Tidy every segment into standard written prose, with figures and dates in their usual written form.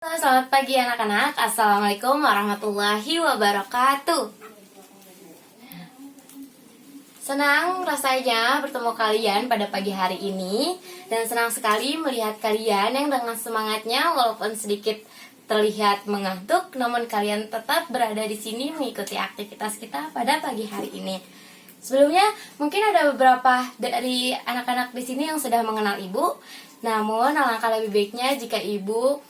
Halo, selamat pagi anak-anak. Assalamualaikum warahmatullahi wabarakatuh. Senang rasanya bertemu kalian pada pagi hari ini. Dan senang sekali melihat kalian yang dengan semangatnya walaupun sedikit terlihat mengantuk, namun kalian tetap berada di sini mengikuti aktivitas kita pada pagi hari ini. Sebelumnya mungkin ada beberapa dari anak-anak di sini yang sudah mengenal ibu. Namun alangkah lebih baiknya jika ibu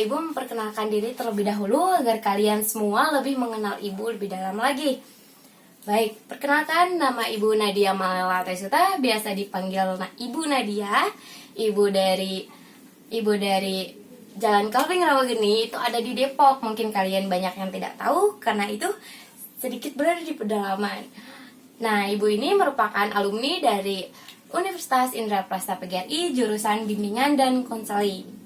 memperkenalkan diri terlebih dahulu agar kalian semua lebih mengenal ibu lebih dalam lagi. Baik, perkenalkan, nama Ibu Nadia Malela Tesuta, biasa dipanggil Ibu Nadia. Ibu dari Jalan Kalving Rawageni, itu ada di Depok. Mungkin kalian banyak yang tidak tahu karena itu sedikit berada di pedalaman. Nah, ibu ini merupakan alumni dari Universitas Indraprasta PGRI, jurusan bimbingan dan konseling.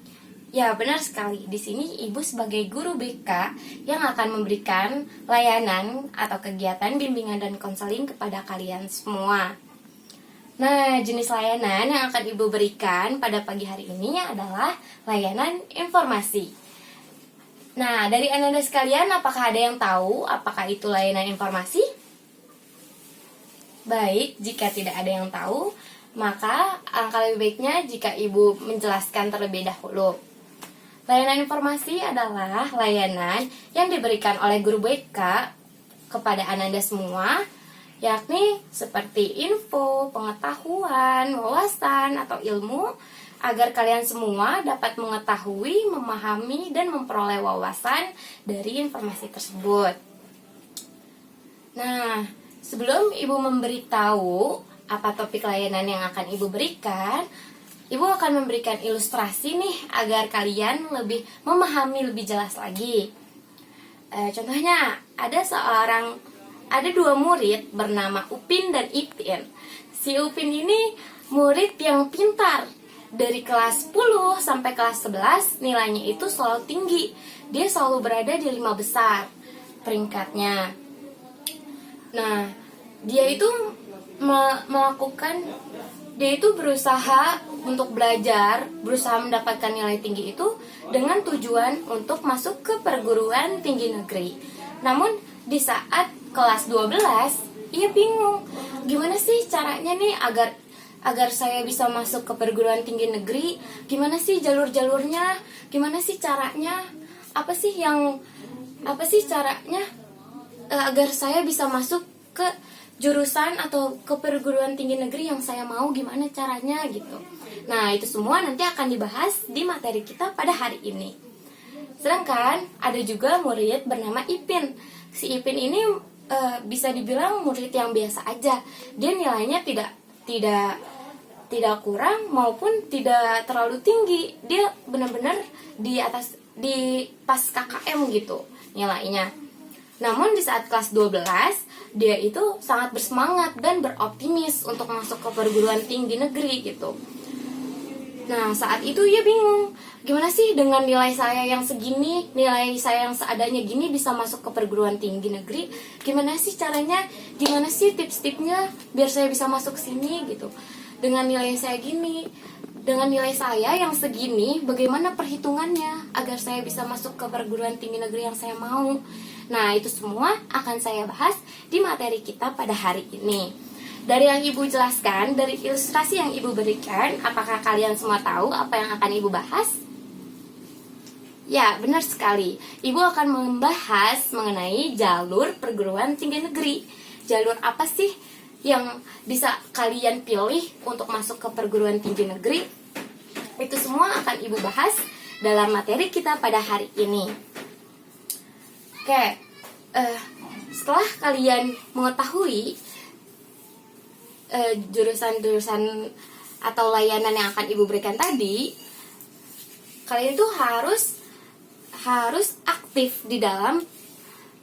Ya, benar sekali. Di sini ibu sebagai guru BK yang akan memberikan layanan atau kegiatan bimbingan dan konseling kepada kalian semua. Nah, jenis layanan yang akan ibu berikan pada pagi hari ini adalah layanan informasi. Nah, dari Anda sekalian, apakah ada yang tahu apakah itu layanan informasi? Baik, jika tidak ada yang tahu, maka alangkah lebih baiknya jika ibu menjelaskan terlebih dahulu. Layanan informasi adalah layanan yang diberikan oleh guru BK kepada Ananda semua, yakni seperti info, pengetahuan, wawasan, atau ilmu, agar kalian semua dapat mengetahui, memahami, dan memperoleh wawasan dari informasi tersebut. Nah, sebelum ibu memberitahu apa topik layanan yang akan ibu berikan, ibu akan memberikan ilustrasi nih agar kalian lebih memahami lebih jelas lagi. Contohnya, ada dua murid bernama Upin dan Ipin. Si Upin ini murid yang pintar. Dari kelas 10 sampai kelas 11 nilainya itu selalu tinggi. Dia selalu berada di 5 besar peringkatnya. Nah, dia itu berusaha untuk belajar, berusaha mendapatkan nilai tinggi itu dengan tujuan untuk masuk ke perguruan tinggi negeri. Namun di saat kelas 12, ia bingung. Gimana sih caranya nih agar saya bisa masuk ke perguruan tinggi negeri? Gimana sih jalur-jalurnya? Gimana sih caranya? Apa sih caranya agar saya bisa masuk ke jurusan atau ke perguruan tinggi negeri yang saya mau, gimana caranya gitu. Nah, itu semua nanti akan dibahas di materi kita pada hari ini. Sedangkan ada juga murid bernama Ipin. Si Ipin ini bisa dibilang murid yang biasa aja. Dia nilainya tidak kurang maupun tidak terlalu tinggi. Dia benar-benar di pas KKM gitu nilainya. Namun di saat kelas 12, dia itu sangat bersemangat dan beroptimis untuk masuk ke perguruan tinggi negeri gitu. Nah, saat itu ia bingung. Gimana sih dengan nilai saya yang segini, nilai saya yang seadanya gini bisa masuk ke perguruan tinggi negeri? Gimana sih caranya? Gimana sih tips-tipsnya biar saya bisa masuk sini gitu? Dengan nilai saya gini, dengan nilai saya yang segini, bagaimana perhitungannya agar saya bisa masuk ke perguruan tinggi negeri yang saya mau? Nah, itu semua akan saya bahas di materi kita pada hari ini. Dari yang ibu jelaskan, dari ilustrasi yang ibu berikan, apakah kalian semua tahu apa yang akan ibu bahas? Ya, benar sekali. Ibu akan membahas mengenai jalur perguruan tinggi negeri. Jalur apa sih yang bisa kalian pilih untuk masuk ke perguruan tinggi negeri? Itu semua akan ibu bahas dalam materi kita pada hari ini. Oke, setelah kalian mengetahui jurusan-jurusan atau layanan yang akan ibu berikan tadi, kalian itu harus aktif di dalam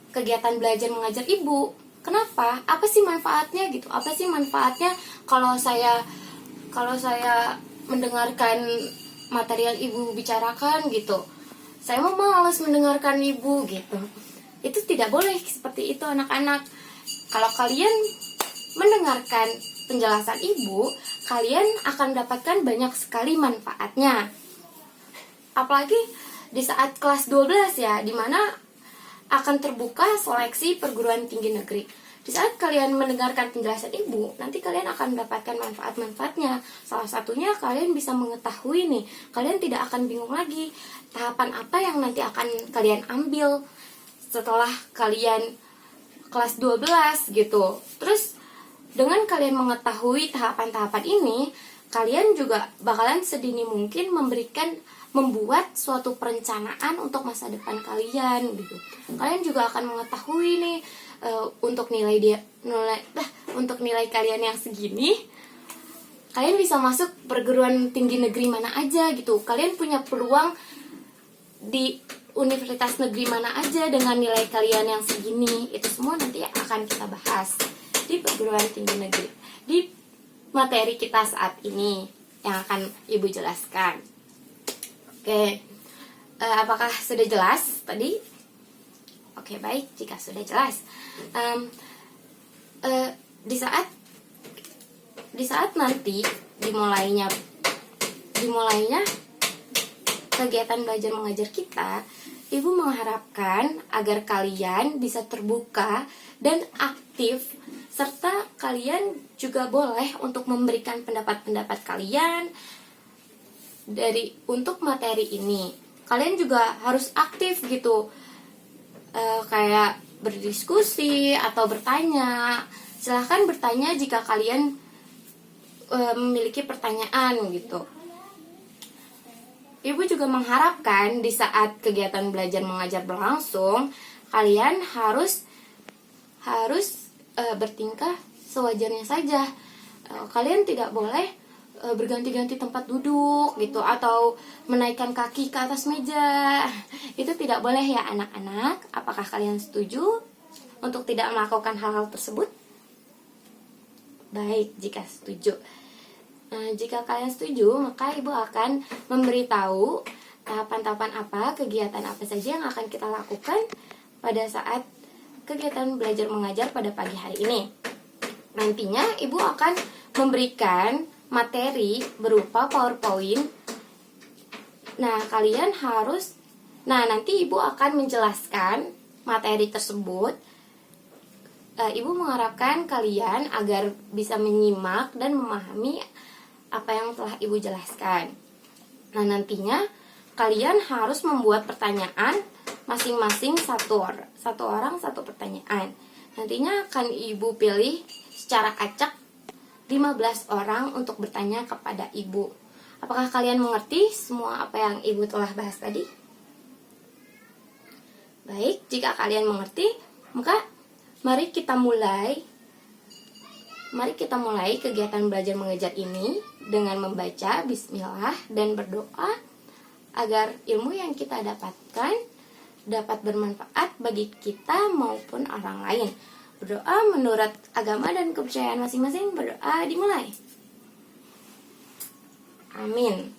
kegiatan belajar mengajar ibu. Kenapa? Apa sih manfaatnya gitu? Apa sih manfaatnya kalau saya mendengarkan materi yang ibu bicarakan gitu? Saya mau malas mendengarkan ibu gitu. Itu tidak boleh seperti itu anak-anak. Kalau kalian mendengarkan penjelasan ibu, kalian akan mendapatkan banyak sekali manfaatnya. Apalagi di saat kelas 12 ya, dimana akan terbuka seleksi perguruan tinggi negeri. Di saat kalian mendengarkan penjelasan ibu, nanti kalian akan mendapatkan manfaat-manfaatnya. Salah satunya kalian bisa mengetahui nih, kalian tidak akan bingung lagi tahapan apa yang nanti akan kalian ambil setelah kalian kelas 12 gitu. Terus dengan kalian mengetahui tahapan-tahapan ini, kalian juga bakalan sedini mungkin membuat suatu perencanaan untuk masa depan kalian gitu. Kalian juga akan mengetahui nih untuk nilai kalian yang segini, kalian bisa masuk perguruan tinggi negeri mana aja gitu. Kalian punya peluang di universitas negeri mana aja dengan nilai kalian yang segini. Itu semua nanti akan kita bahas di perguruan tinggi negeri, di materi kita saat ini yang akan ibu jelaskan. Oke, apakah sudah jelas tadi? Oke, baik, jika sudah jelas. Di saat nanti dimulainya kegiatan belajar mengajar kita, ibu mengharapkan agar kalian bisa terbuka dan aktif, serta kalian juga boleh untuk memberikan pendapat-pendapat kalian untuk materi ini. Kalian juga harus aktif gitu, kayak berdiskusi atau bertanya. Silahkan bertanya jika kalian memiliki pertanyaan gitu. Ibu juga mengharapkan di saat kegiatan belajar mengajar berlangsung, kalian harus bertingkah sewajarnya saja. Kalian tidak boleh berganti-ganti tempat duduk gitu, atau menaikkan kaki ke atas meja. Itu tidak boleh ya anak-anak. Apakah kalian setuju untuk tidak melakukan hal-hal tersebut? Baik, jika setuju. Jika kalian setuju, maka ibu akan memberitahu tahapan-tahapan apa, kegiatan apa saja yang akan kita lakukan pada saat kegiatan belajar mengajar pada pagi hari ini. Nantinya ibu akan memberikan materi berupa PowerPoint. Nanti ibu akan menjelaskan materi tersebut. Ibu mengharapkan kalian agar bisa menyimak dan memahami apa yang telah ibu jelaskan. Nah, nantinya kalian harus membuat pertanyaan masing-masing satu orang satu pertanyaan. Nantinya akan ibu pilih secara acak 15 orang untuk bertanya kepada ibu. Apakah kalian mengerti semua apa yang ibu telah bahas tadi? Baik, jika kalian mengerti, maka mari kita mulai kegiatan belajar mengajar ini dengan membaca bismillah dan berdoa agar ilmu yang kita dapatkan dapat bermanfaat bagi kita maupun orang lain. Berdoa menurut agama dan kepercayaan masing-masing. Berdoa dimulai. Amin.